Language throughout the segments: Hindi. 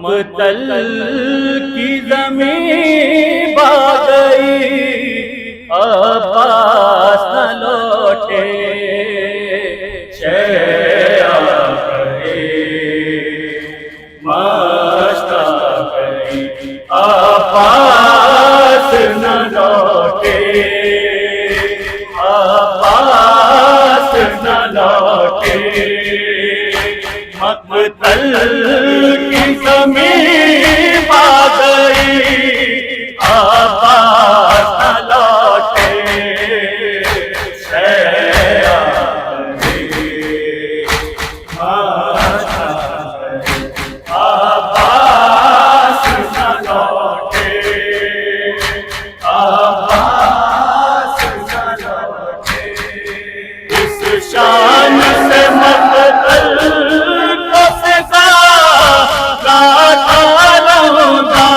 मकतल की ज़मीं बा गई, अब्बास न लौटे। शैया गए मश्ता गई, अब्बास न लौटे, अब्बास न लौटे। मकतल की ज़मीं बा गई, अब्बास न लौटे। शैया गए मश्ता गई, अब्बास न लौटे, अब्बास न लौटे। इस शान से मकतल को सजा गाता रहूंगा,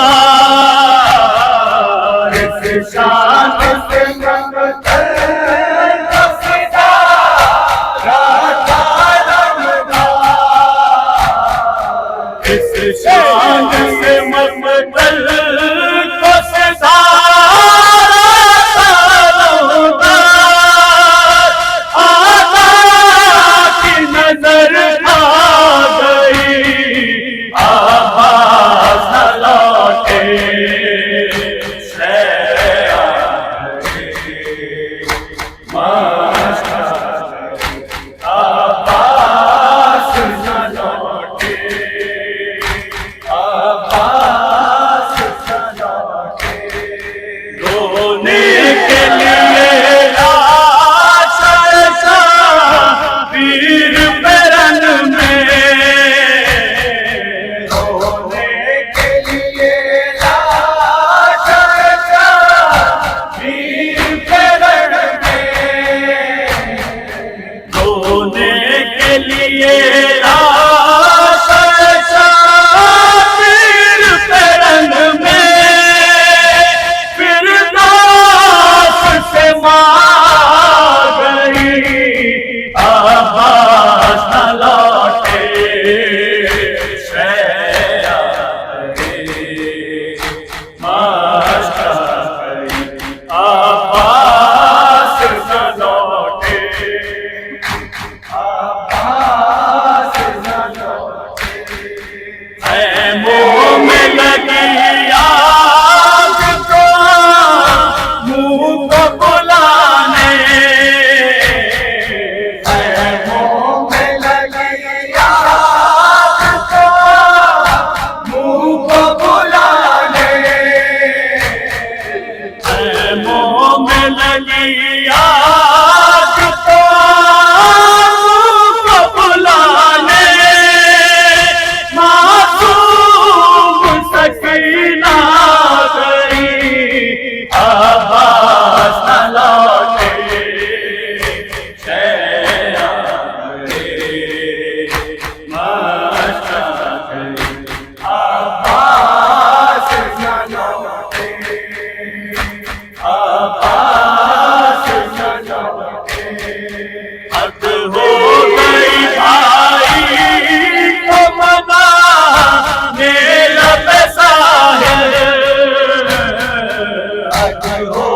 इस शान से मकतल को सजा गाता रहूंगा, इस शान से मकतल को सजा गाता रहूंगा। आका की नजर आ गई, अब्बास न लौटे। शैया गए मश्ता गई, अब्बास न लौटे, अब्बास न लौटे। रोने के लिए लाश वीर परन में, रोने के लिए लाश वीर परन में, रोने के लिए लाश वीर परन में। फिरदौस से मार गई, अब्बास न लौटे। शैया गए मश्ता गई, अब्बास न लौटे, अब्बास न लौटे। मुँह में लगी आग को मुँह को बुलाने, मुँह में लगी आग को मुँह को बुलाने, मुँह में लगी आग को मुँह को बुलाने। मासूम सकीना गई, अब्बास न लौटे। शैया गए मश्ता गई, अब्बास न लौटे, अब्बास न लौटे। हद हो गई भाई को मना मेरा पैसा है, हद हो